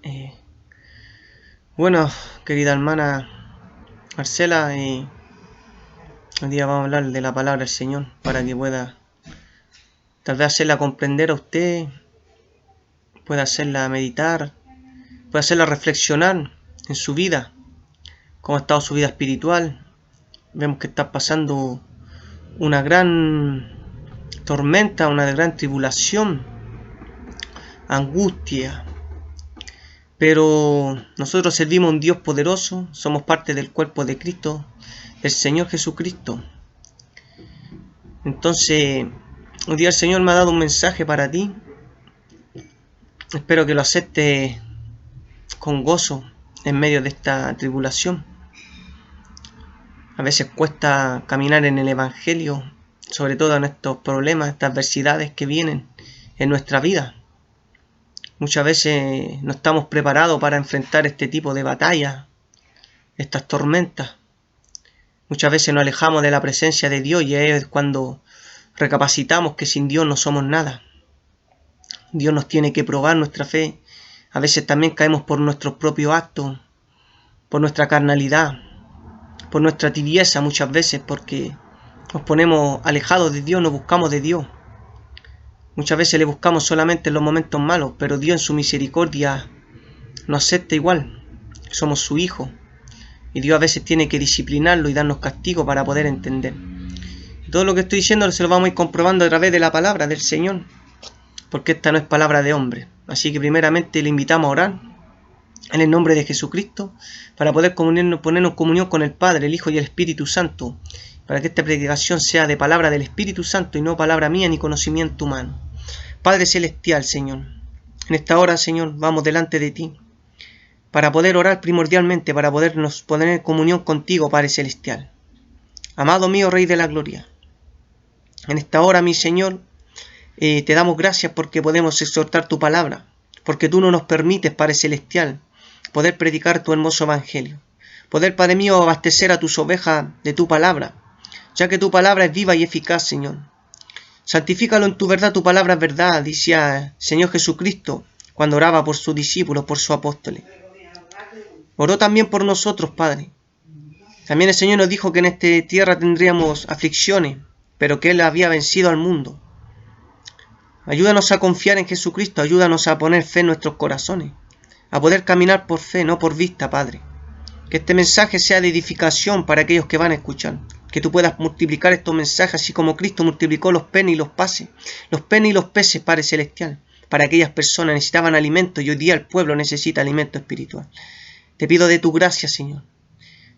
Eh, bueno, querida hermana Marcela, hoy día vamos a hablar de la palabra del Señor para que pueda tal vez hacerla comprender a usted, pueda hacerla meditar, pueda hacerla reflexionar en su vida, cómo ha estado su vida espiritual. Vemos que está pasando una gran tormenta, una gran tribulación, angustia. Pero nosotros servimos a un Dios poderoso, somos parte del cuerpo de Cristo, el Señor Jesucristo. Entonces, hoy día el Señor me ha dado un mensaje para ti. Espero que lo aceptes con gozo en medio de esta tribulación. A veces cuesta caminar en el Evangelio, sobre todo en estos problemas, estas adversidades que vienen en nuestra vida. Muchas veces no estamos preparados para enfrentar este tipo de batallas, estas tormentas. Muchas veces nos alejamos de la presencia de Dios y es cuando recapacitamos que sin Dios no somos nada. Dios nos tiene que probar nuestra fe. A veces también caemos por nuestros propios actos, por nuestra carnalidad, por nuestra tibieza muchas veces, porque nos ponemos alejados de Dios, no buscamos de Dios. Muchas veces le buscamos solamente en los momentos malos, pero Dios en su misericordia nos acepta igual. Somos su hijo. Y Dios a veces tiene que disciplinarlo y darnos castigo para poder entender. Y todo lo que estoy diciendo se lo vamos a ir comprobando a través de la palabra del Señor, porque esta no es palabra de hombre. Así que primeramente le invitamos a orar en el nombre de Jesucristo para poder ponernos en comunión con el Padre, el Hijo y el Espíritu Santo, para que esta predicación sea de palabra del Espíritu Santo y no palabra mía ni conocimiento humano. Padre Celestial, Señor, en esta hora, Señor, vamos delante de ti para poder orar primordialmente, para podernos poner en comunión contigo, Padre Celestial. Amado mío, Rey de la Gloria, en esta hora, mi Señor, te damos gracias porque podemos exhortar tu palabra, porque tú no nos permites, Padre Celestial, poder predicar tu hermoso evangelio, poder, Padre mío, abastecer a tus ovejas de tu palabra, ya que tu palabra es viva y eficaz, Señor. Santifícalo en tu verdad, tu palabra es verdad, decía Señor Jesucristo cuando oraba por sus discípulos, por sus apóstoles. Oró también por nosotros, Padre. También el Señor nos dijo que en esta tierra tendríamos aflicciones, pero que Él había vencido al mundo. Ayúdanos a confiar en Jesucristo, ayúdanos a poner fe en nuestros corazones, a poder caminar por fe, no por vista, Padre. Que este mensaje sea de edificación para aquellos que van a escuchar. Que tú puedas multiplicar estos mensajes así como Cristo multiplicó los peces y los peces, Padre Celestial, para aquellas personas que necesitaban alimento y hoy día el pueblo necesita alimento espiritual. Te pido de tu gracia, Señor.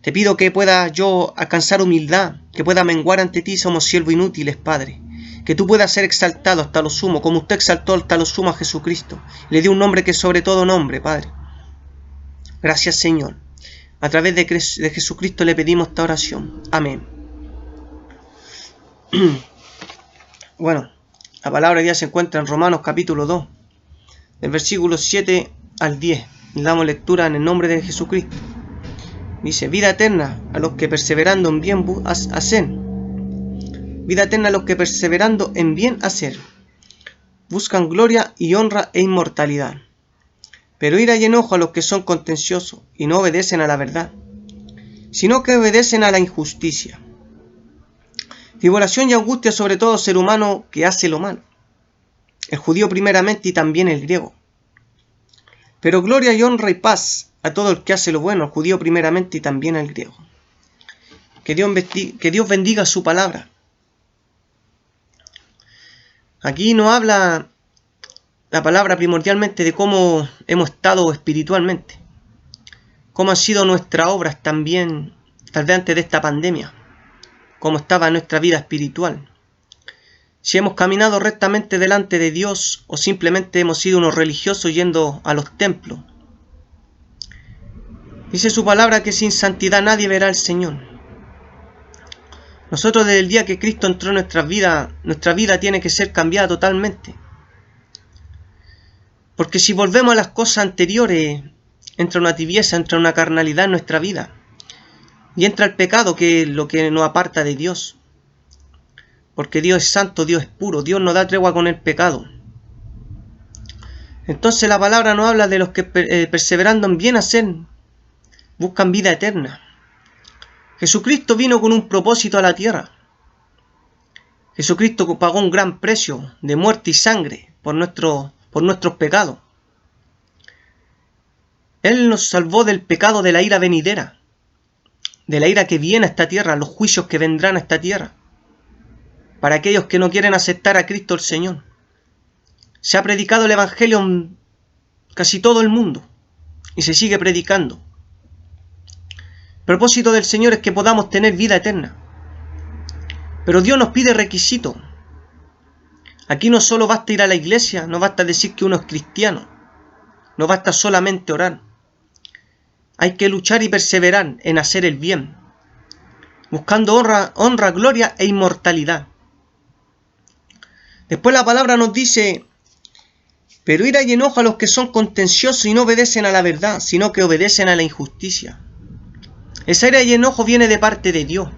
Te pido que pueda yo alcanzar humildad, que pueda menguar ante ti, somos siervos inútiles, Padre. Que tú puedas ser exaltado hasta lo sumo, como usted exaltó hasta lo sumo a Jesucristo. Le dio un nombre que es sobre todo nombre, Padre. Gracias, Señor. A través de Jesucristo le pedimos esta oración. Amén. Bueno, la palabra ya se encuentra en Romanos capítulo 2, del versículo 7 al 10. Le damos lectura en el nombre de Jesucristo. Dice, vida eterna a los que perseverando en bien hacen. Vida eterna a los que perseverando en bien hacer. Buscan gloria y honra e inmortalidad. Pero ira y enojo a los que son contenciosos y no obedecen a la verdad, sino que obedecen a la injusticia. Tribulación y angustia sobre todo ser humano que hace lo malo, el judío primeramente y también el griego. Pero gloria y honra y paz a todo el que hace lo bueno, el judío primeramente y también al griego. Que Dios bendiga su palabra. Aquí nos habla la palabra primordialmente de cómo hemos estado espiritualmente, cómo han sido nuestras obras también, tal vez antes de esta pandemia, cómo estaba nuestra vida espiritual. Si hemos caminado rectamente delante de Dios o simplemente hemos sido unos religiosos yendo a los templos. Dice su palabra que sin santidad nadie verá al Señor. Nosotros desde el día que Cristo entró en nuestra vida tiene que ser cambiada totalmente. Porque si volvemos a las cosas anteriores, entra una tibieza, entra una carnalidad en nuestra vida. Y entra el pecado, que es lo que nos aparta de Dios. Porque Dios es santo, Dios es puro, Dios no da tregua con el pecado. Entonces la palabra nos habla de los que perseverando en bien hacer buscan vida eterna. Jesucristo vino con un propósito a la tierra. Jesucristo pagó un gran precio de muerte y sangre por nuestros pecados. Él nos salvó del pecado de la ira venidera, de la ira que viene a esta tierra, los juicios que vendrán a esta tierra, para aquellos que no quieren aceptar a Cristo el Señor. Se ha predicado el Evangelio en casi todo el mundo y se sigue predicando. El propósito del Señor es que podamos tener vida eterna. Pero Dios nos pide requisitos. Aquí no solo basta ir a la iglesia, no basta decir que uno es cristiano, no basta solamente orar. Hay que luchar y perseverar en hacer el bien, buscando honra, gloria e inmortalidad. Después la palabra nos dice: pero ira y enojo a los que son contenciosos y no obedecen a la verdad, sino que obedecen a la injusticia. Esa ira y enojo viene de parte de Dios.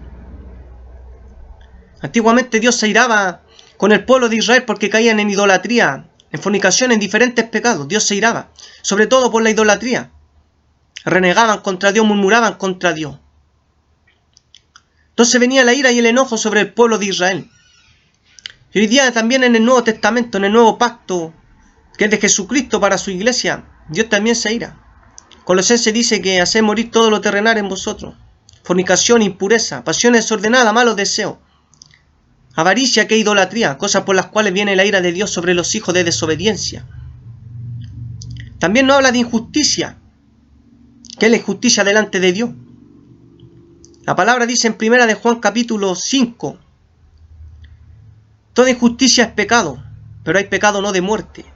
Antiguamente Dios se iraba con el pueblo de Israel porque caían en idolatría, en fornicación, en diferentes pecados. Dios se iraba, sobre todo por la idolatría. Renegaban contra Dios, murmuraban contra Dios. Entonces venía la ira y el enojo sobre el pueblo de Israel. Y hoy día también en el Nuevo Testamento, en el Nuevo Pacto, que es de Jesucristo para su iglesia, Dios también se ira. Colosenses dice que haced morir todo lo terrenal en vosotros: fornicación, impureza, pasiones desordenadas, malos deseos, avaricia, que idolatría, cosas por las cuales viene la ira de Dios sobre los hijos de desobediencia. También nos habla de injusticia, que es la injusticia delante de Dios. La palabra dice en 1 de Juan capítulo 5: toda injusticia es pecado, pero hay pecado no de muerte.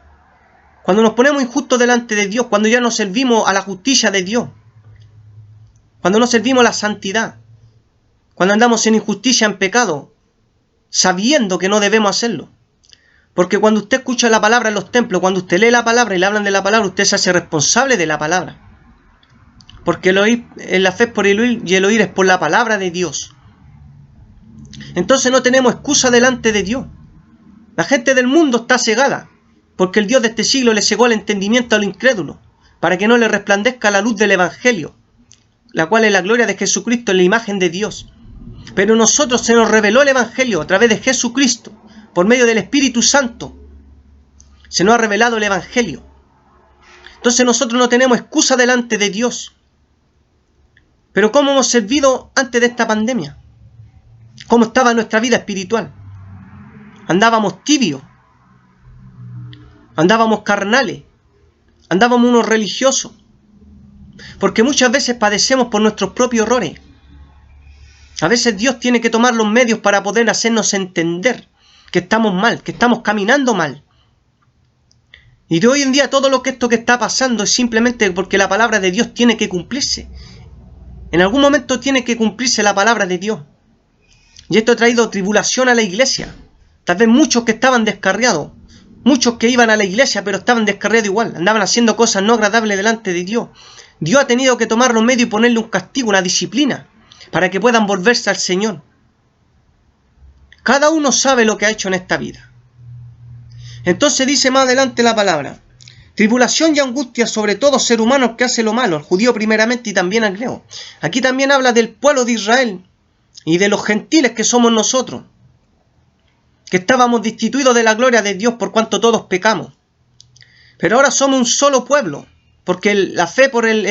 Cuando nos ponemos injustos delante de Dios, cuando ya no servimos a la justicia de Dios, cuando no servimos a la santidad, cuando andamos en injusticia, en pecado, sabiendo que no debemos hacerlo. Porque cuando usted escucha la palabra en los templos, cuando usted lee la palabra y le hablan de la palabra, usted se hace responsable de la palabra. Porque el oír, la fe es por el oír y el oír es por la palabra de Dios. Entonces no tenemos excusa delante de Dios. La gente del mundo está cegada, porque el Dios de este siglo le cegó el entendimiento a lo incrédulo, para que no le resplandezca la luz del Evangelio, la cual es la gloria de Jesucristo en la imagen de Dios. Pero a nosotros se nos reveló el Evangelio a través de Jesucristo, por medio del Espíritu Santo. Se nos ha revelado el Evangelio. Entonces nosotros no tenemos excusa delante de Dios. Pero ¿cómo hemos servido antes de esta pandemia? ¿Cómo estaba nuestra vida espiritual? Andábamos tibios, andábamos carnales, andábamos unos religiosos, porque muchas veces padecemos por nuestros propios errores. A veces Dios tiene que tomar los medios para poder hacernos entender que estamos mal, que estamos caminando mal. Y de hoy en día todo esto que está pasando es simplemente porque la palabra de Dios tiene que cumplirse. En algún momento tiene que cumplirse la palabra de Dios. Y esto ha traído tribulación a la iglesia. Tal vez muchos que estaban descarriados, muchos que iban a la iglesia pero estaban descarriados igual, andaban haciendo cosas no agradables delante de Dios. Dios ha tenido que tomar los medios y ponerle un castigo, una disciplina, para que puedan volverse al Señor. Cada uno sabe lo que ha hecho en esta vida. Entonces dice más adelante la palabra: tribulación y angustia sobre todo ser humano que hace lo malo, el judío primeramente y también al griego. Aquí también habla del pueblo de Israel y de los gentiles que somos nosotros, que estábamos destituidos de la gloria de Dios por cuanto todos pecamos. Pero ahora somos un solo pueblo, porque la fe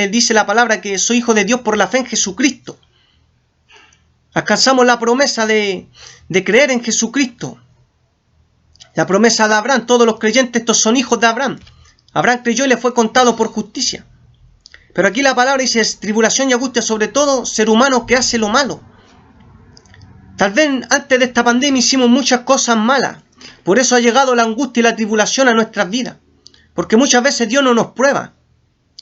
dice la palabra que soy hijo de Dios por la fe en Jesucristo. Alcanzamos la promesa de creer en Jesucristo. La promesa de Abraham, todos los creyentes estos son hijos de Abraham. Abraham creyó y le fue contado por justicia. Pero aquí la palabra dice tribulación y angustia sobre todo ser humano que hace lo malo. Tal vez antes de esta pandemia hicimos muchas cosas malas. Por eso ha llegado la angustia y la tribulación a nuestras vidas. Porque muchas veces Dios no nos prueba.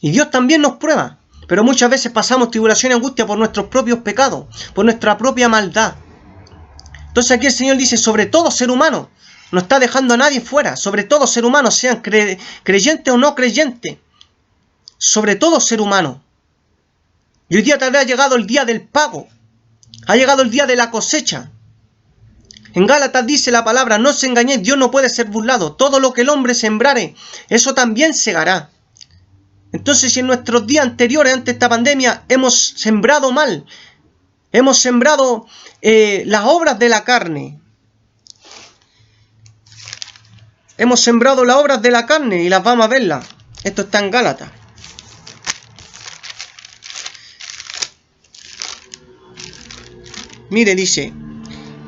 Y Dios también nos prueba. Pero muchas veces pasamos tribulación y angustia por nuestros propios pecados, por nuestra propia maldad. Entonces aquí el Señor dice, sobre todo ser humano, no está dejando a nadie fuera, sobre todo ser humano, sean creyentes o no creyentes, sobre todo ser humano. Y hoy día tal vez ha llegado el día del pago, ha llegado el día de la cosecha. En Gálatas dice la palabra, no os engañéis, Dios no puede ser burlado. Todo lo que el hombre sembrare, eso también segará. Entonces, si en nuestros días anteriores, ante esta pandemia, hemos sembrado mal, hemos sembrado las obras de la carne, hemos sembrado las obras de la carne y las vamos a verlas. Esto está en Gálatas. Mire, dice,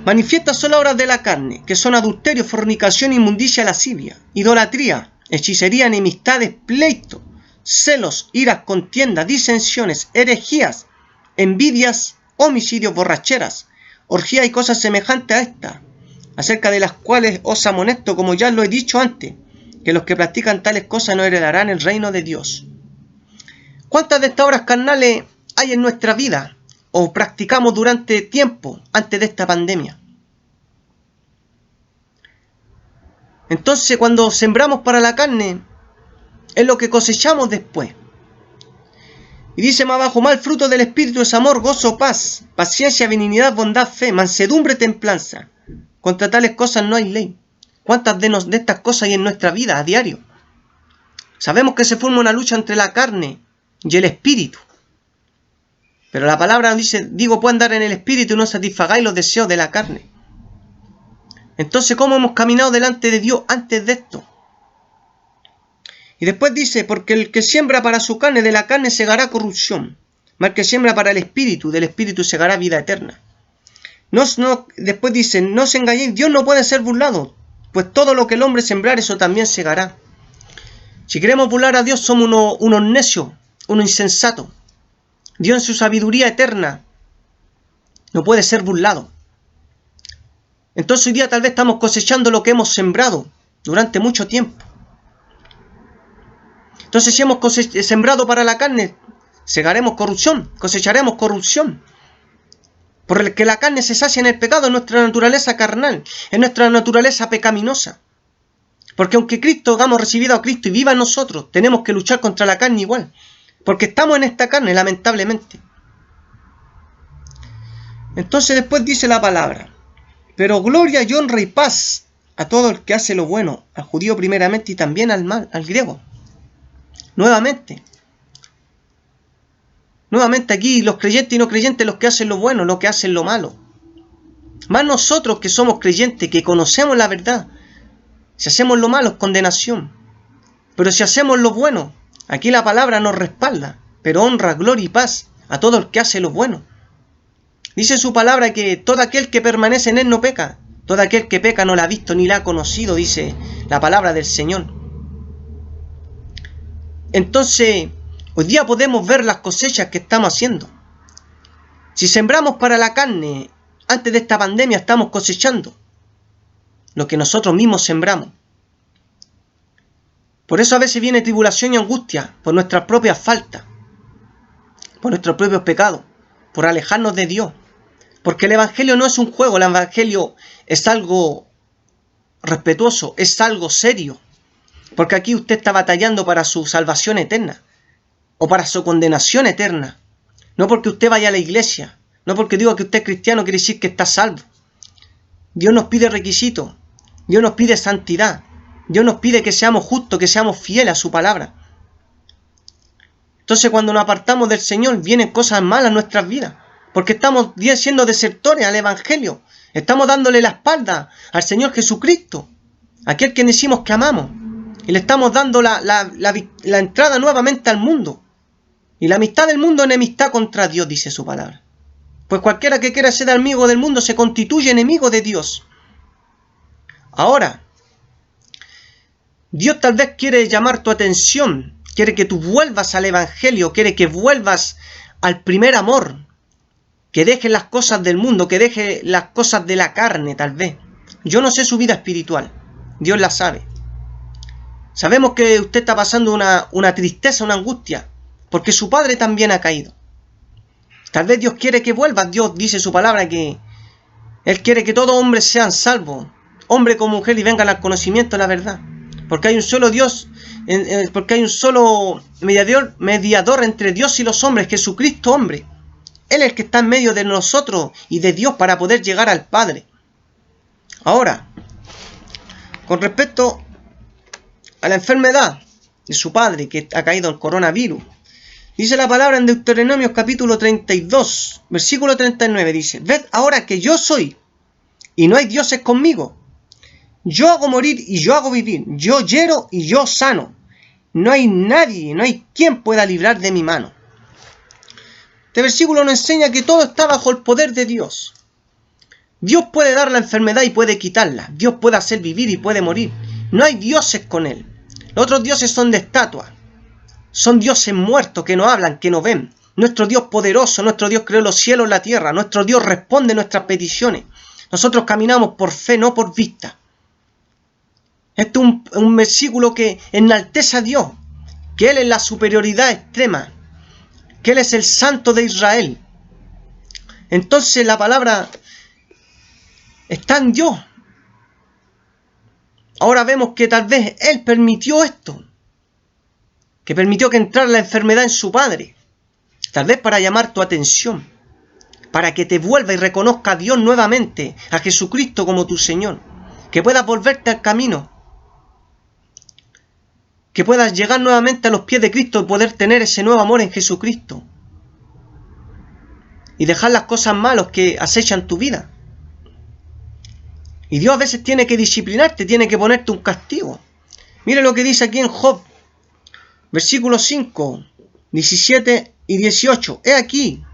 manifiestas son las obras de la carne, que son adulterio, fornicación, inmundicia, lascivia, idolatría, hechicería, enemistades, pleitos, celos, iras, contiendas, disensiones, herejías, envidias, homicidios, borracheras, orgías y cosas semejantes a estas, acerca de las cuales os amonesto, como ya lo he dicho antes, que los que practican tales cosas no heredarán el reino de Dios. ¿Cuántas de estas obras carnales hay en nuestra vida o practicamos durante tiempo antes de esta pandemia? Entonces, cuando sembramos para la carne, es lo que cosechamos después. Y dice más abajo, mal fruto del Espíritu es amor, gozo, paz, paciencia, benignidad, bondad, fe, mansedumbre, templanza. Contra tales cosas no hay ley. ¿Cuántas de estas cosas hay en nuestra vida a diario? Sabemos que se forma una lucha entre la carne y el Espíritu. Pero la palabra nos dice, digo, pueden andar en el Espíritu y no satisfagáis los deseos de la carne. Entonces, ¿cómo hemos caminado delante de Dios antes de esto? Y después dice, porque el que siembra para su carne, de la carne segará corrupción, mas el que siembra para el Espíritu, del Espíritu segará vida eterna. Después dice, no os engañéis, Dios no puede ser burlado, pues todo lo que el hombre sembrar, eso también segará. Si queremos burlar a Dios, somos unos necios, unos insensatos. Dios en su sabiduría eterna no puede ser burlado. Entonces hoy día tal vez estamos cosechando lo que hemos sembrado durante mucho tiempo. Entonces si hemos sembrado para la carne, segaremos corrupción, cosecharemos corrupción. Por el que la carne se sacia en el pecado, en nuestra naturaleza carnal, en nuestra naturaleza pecaminosa. Porque aunque Cristo hagamos recibido a Cristo y viva en nosotros, tenemos que luchar contra la carne igual. Porque estamos en esta carne, lamentablemente. Entonces después dice la palabra, pero gloria y honra y paz a todo el que hace lo bueno, al judío primeramente y también al griego. Nuevamente aquí los creyentes y no creyentes, los que hacen lo bueno, los que hacen lo malo. Más nosotros que somos creyentes, que conocemos la verdad. Si hacemos lo malo es condenación. Pero si hacemos lo bueno, aquí la palabra nos respalda. Pero honra, gloria y paz a todo el que hace lo bueno. Dice su palabra que todo aquel que permanece en él no peca. Todo aquel que peca no la ha visto ni la ha conocido, dice la palabra del Señor. Entonces, hoy día podemos ver las cosechas que estamos haciendo. Si sembramos para la carne, antes de esta pandemia estamos cosechando lo que nosotros mismos sembramos. Por eso a veces viene tribulación y angustia, por nuestras propias faltas, por nuestros propios pecados, por alejarnos de Dios. Porque el Evangelio no es un juego, el Evangelio es algo respetuoso, es algo serio. Porque aquí usted está batallando para su salvación eterna, o para su condenación eterna. No porque usted vaya a la iglesia, no porque diga que usted es cristiano quiere decir que está salvo. Dios nos pide requisitos, Dios nos pide santidad, Dios nos pide que seamos justos, que seamos fieles a su palabra. Entonces cuando nos apartamos del Señor vienen cosas malas en nuestras vidas, porque estamos siendo desertores al Evangelio, estamos dándole la espalda al Señor Jesucristo, aquel que decimos que amamos, y le estamos dando la entrada nuevamente al mundo. Y la amistad del mundo es enemistad contra Dios, dice su palabra. Pues cualquiera que quiera ser amigo del mundo se constituye enemigo de Dios. Ahora, Dios tal vez quiere llamar tu atención, quiere que tú vuelvas al Evangelio, quiere que vuelvas al primer amor, que dejes las cosas del mundo, que dejes las cosas de la carne tal vez. Yo no sé su vida espiritual, Dios la sabe. Sabemos que usted está pasando una tristeza, una angustia, porque su padre también ha caído. Tal vez Dios quiere que vuelvas. Dios dice su palabra que Él quiere que todos hombres sean salvos, hombre como mujer, y vengan al conocimiento de la verdad. Porque hay un solo Dios, porque hay un solo mediador entre Dios y los hombres, Jesucristo hombre. Él es el que está en medio de nosotros y de Dios para poder llegar al Padre. Ahora, con respecto a la enfermedad de su padre, que ha caído el coronavirus, dice la palabra en Deuteronomio capítulo 32, versículo 39, dice: ved ahora que yo soy, y no hay dioses conmigo. Yo hago morir y yo hago vivir, yo hiero y yo sano. No hay nadie, no hay quien pueda librar de mi mano. Este versículo nos enseña que todo está bajo el poder de Dios. Dios puede dar la enfermedad y puede quitarla. Dios puede hacer vivir y puede morir. No hay dioses con él. Los otros dioses son de estatua. Son dioses muertos que no hablan, que no ven. Nuestro Dios poderoso, nuestro Dios creó los cielos y la tierra. Nuestro Dios responde nuestras peticiones. Nosotros caminamos por fe, no por vista. Este es un versículo que enaltece a Dios, que Él es la superioridad extrema, que Él es el Santo de Israel. Entonces la palabra está en Dios. Ahora vemos que tal vez Él permitió esto, que permitió que entrara la enfermedad en su padre, tal vez para llamar tu atención, para que te vuelva y reconozca a Dios nuevamente, a Jesucristo como tu Señor, que puedas volverte al camino, que puedas llegar nuevamente a los pies de Cristo y poder tener ese nuevo amor en Jesucristo y dejar las cosas malas que acechan tu vida. Y Dios a veces tiene que disciplinarte, tiene que ponerte un castigo. Mire lo que dice aquí en Job, versículos 5, 17 y 18. He aquí,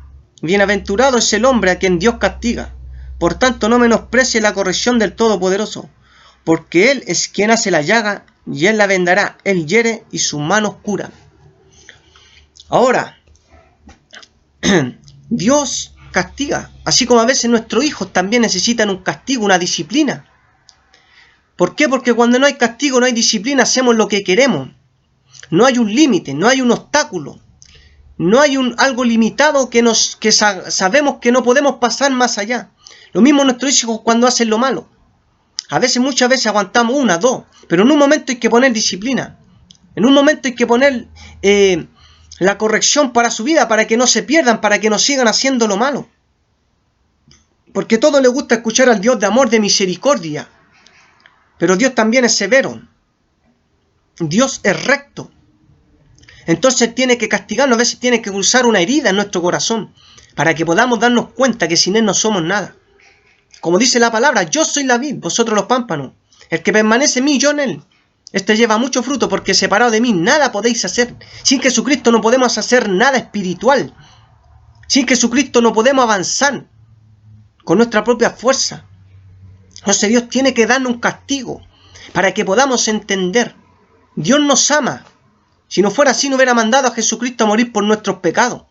bienaventurado es el hombre a quien Dios castiga. Por tanto, no menosprecie la corrección del Todopoderoso, porque Él es quien hace la llaga y Él la vendará. Él hiere y sus manos curan. Ahora, Dios castiga, así como a veces nuestros hijos también necesitan un castigo, una disciplina. ¿Por qué? Porque cuando no hay castigo, no hay disciplina, hacemos lo que queremos. No hay un límite, no hay un obstáculo, no hay algo limitado que sabemos que no podemos pasar más allá. Lo mismo nuestros hijos cuando hacen lo malo. A veces, muchas veces aguantamos una, dos, pero en un momento hay que poner disciplina. En un momento hay que poner la corrección para su vida, para que no se pierdan, para que no sigan haciendo lo malo. Porque a todos les gusta escuchar al Dios de amor, de misericordia. Pero Dios también es severo. Dios es recto. Entonces tiene que castigarnos, a veces tiene que cruzar una herida en nuestro corazón, para que podamos darnos cuenta que sin Él no somos nada. Como dice la palabra, yo soy la vid, vosotros los pámpanos. El que permanece en mí, yo en él. Este lleva mucho fruto, porque separado de mí nada podéis hacer. Sin Jesucristo no podemos hacer nada espiritual. Sin Jesucristo no podemos avanzar con nuestra propia fuerza. Entonces Dios tiene que darnos un castigo para que podamos entender. Dios nos ama. Si no fuera así, no hubiera mandado a Jesucristo a morir por nuestros pecados.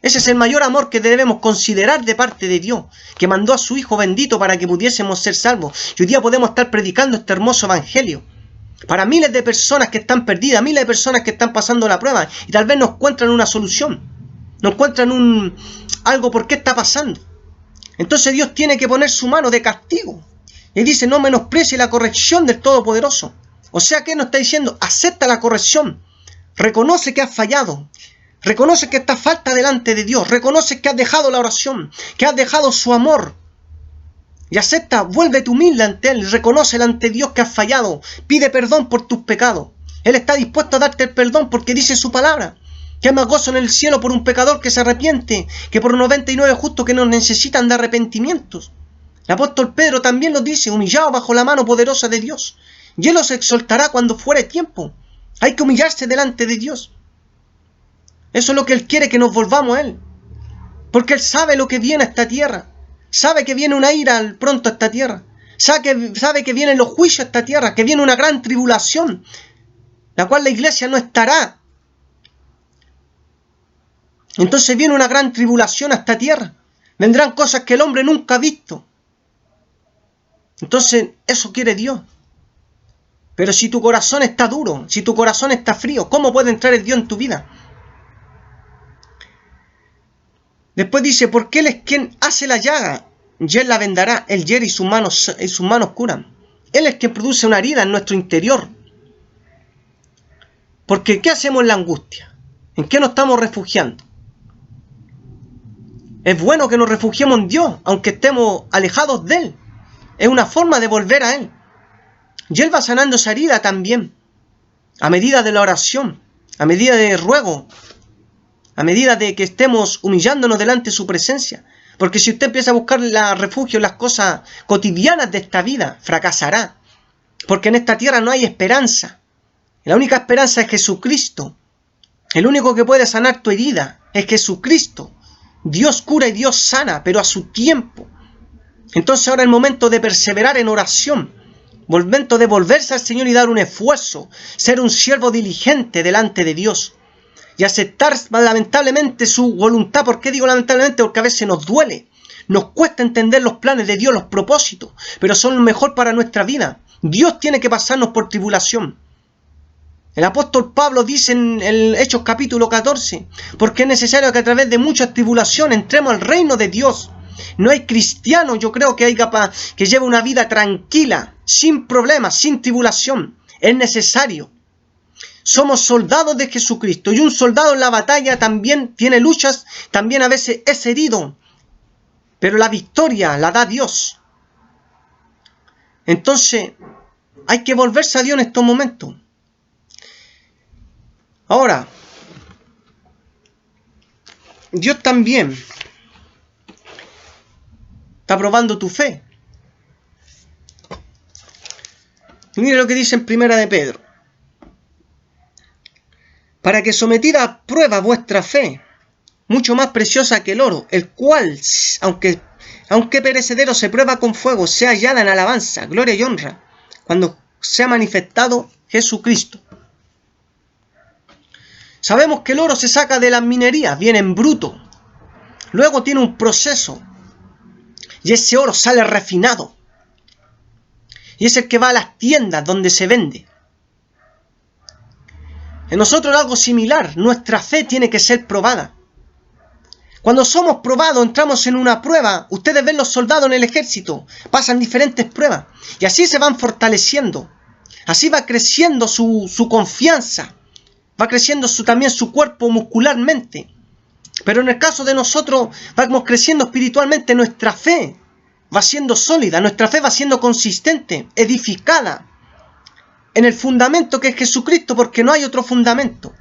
Ese es el mayor amor que debemos considerar de parte de Dios, que mandó a su Hijo bendito para que pudiésemos ser salvos. Y hoy día podemos estar predicando este hermoso evangelio para miles de personas que están perdidas, miles de personas que están pasando la prueba y tal vez no encuentran una solución, no encuentran algo por qué está pasando. Entonces Dios tiene que poner su mano de castigo. Y dice, no menosprecie la corrección del Todopoderoso. O sea, ¿qué nos está diciendo? Acepta la corrección. Reconoce que has fallado. Reconoce que estás falta delante de Dios. Reconoce que has dejado la oración, que has dejado su amor. Y acepta, vuélvete humilde ante Él. Reconoce ante Dios que has fallado. Pide perdón por tus pecados. Él está dispuesto a darte el perdón porque dice su palabra. Que hay más gozo en el cielo por un pecador que se arrepiente que por 99 justos que no necesitan de arrepentimientos. El apóstol Pedro también lo dice, humillado bajo la mano poderosa de Dios. Y Él os exaltará cuando fuere tiempo. Hay que humillarse delante de Dios. Eso es lo que Él quiere, que nos volvamos a Él. Porque Él sabe lo que viene a esta tierra. Sabe que viene una ira pronto a esta tierra. Sabe que vienen los juicios a esta tierra. Que viene una gran tribulación. La cual la iglesia no estará. Entonces viene una gran tribulación a esta tierra. Vendrán cosas que el hombre nunca ha visto. Entonces eso quiere Dios. Pero si tu corazón está duro, si tu corazón está frío, ¿cómo puede entrar el Dios en tu vida? Después dice, porque Él es quien hace la llaga, y Él la vendará, Él hiere y sus manos curan. Él es quien produce una herida en nuestro interior. Porque ¿qué hacemos en la angustia? ¿En qué nos estamos refugiando? Es bueno que nos refugiemos en Dios, aunque estemos alejados de Él. Es una forma de volver a Él. Y Él va sanando esa herida también, a medida de la oración, a medida de ruego, a medida de que estemos humillándonos delante de su presencia. Porque si usted empieza a buscar refugio en las cosas cotidianas de esta vida, fracasará. Porque en esta tierra no hay esperanza. La única esperanza es Jesucristo. El único que puede sanar tu herida es Jesucristo. Dios cura y Dios sana, pero a su tiempo. Entonces ahora es el momento de perseverar en oración. Momento de volverse al Señor y dar un esfuerzo. Ser un siervo diligente delante de Dios. Y aceptar lamentablemente su voluntad. ¿Por qué digo lamentablemente? Porque a veces nos duele. Nos cuesta entender los planes de Dios, los propósitos. Pero son lo mejor para nuestra vida. Dios tiene que pasarnos por tribulación. El apóstol Pablo dice en el Hechos capítulo 14, porque es necesario que a través de muchas tribulaciones entremos al reino de Dios. No hay cristiano, yo creo que hay que lleve una vida tranquila, sin problemas, sin tribulación. Es necesario. Somos soldados de Jesucristo y un soldado en la batalla también tiene luchas, también a veces es herido. Pero la victoria la da Dios. Entonces, hay que volverse a Dios en estos momentos. Ahora, Dios también está probando tu fe. Y mire lo que dice en Primera de Pedro. Para que sometida a prueba vuestra fe, mucho más preciosa que el oro, el cual, aunque perecedero se prueba con fuego, sea hallada en alabanza, gloria y honra, cuando sea manifestado Jesucristo. Sabemos que el oro se saca de las minerías, viene en bruto. Luego tiene un proceso. Y ese oro sale refinado. Y es el que va a las tiendas donde se vende. En nosotros es algo similar. Nuestra fe tiene que ser probada. Cuando somos probados, entramos en una prueba. Ustedes ven los soldados en el ejército. Pasan diferentes pruebas. Y así se van fortaleciendo. Así va creciendo su confianza. Va creciendo también su cuerpo muscularmente. Pero en el caso de nosotros, vamos creciendo espiritualmente. Nuestra fe va siendo sólida. Nuestra fe va siendo consistente, edificada en el fundamento que es Jesucristo, porque no hay otro fundamento.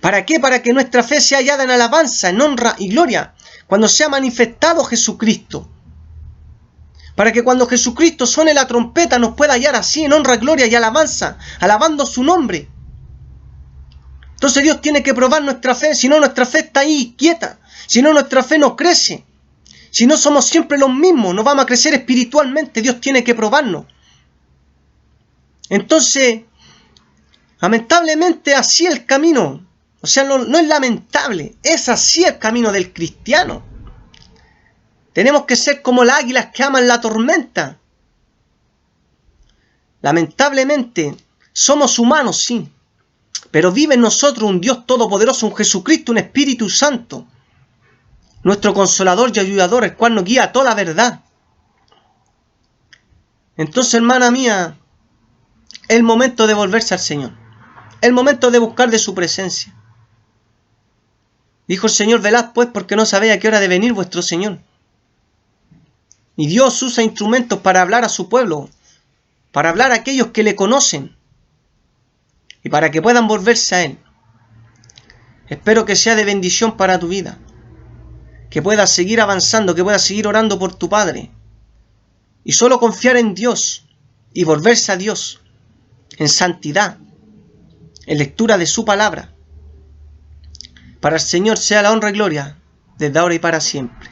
¿Para qué? Para que nuestra fe sea hallada en alabanza, en honra y gloria, cuando sea manifestado Jesucristo. Para que cuando Jesucristo suene la trompeta nos pueda hallar así en honra, gloria y alabanza, alabando su nombre. Entonces Dios tiene que probar nuestra fe, si no nuestra fe está ahí quieta, si no nuestra fe no crece, si no somos siempre los mismos, no vamos a crecer espiritualmente, Dios tiene que probarnos. Entonces, lamentablemente así el camino, o sea, no es lamentable, es así el camino del cristiano. Tenemos que ser como las águilas que aman la tormenta. Lamentablemente, somos humanos, sí. Pero vive en nosotros un Dios todopoderoso, un Jesucristo, un Espíritu Santo. Nuestro Consolador y Ayudador, el cual nos guía a toda verdad. Entonces, hermana mía, es el momento de volverse al Señor. Es el momento de buscar de su presencia. Dijo el Señor, velad pues, porque no sabéis a qué hora de venir vuestro Señor. Y Dios usa instrumentos para hablar a su pueblo, para hablar a aquellos que le conocen, y para que puedan volverse a Él. Espero que sea de bendición para tu vida, que puedas seguir avanzando, que puedas seguir orando por tu Padre, y solo confiar en Dios, y volverse a Dios, en santidad, en lectura de su palabra. Para el Señor sea la honra y gloria, desde ahora y para siempre.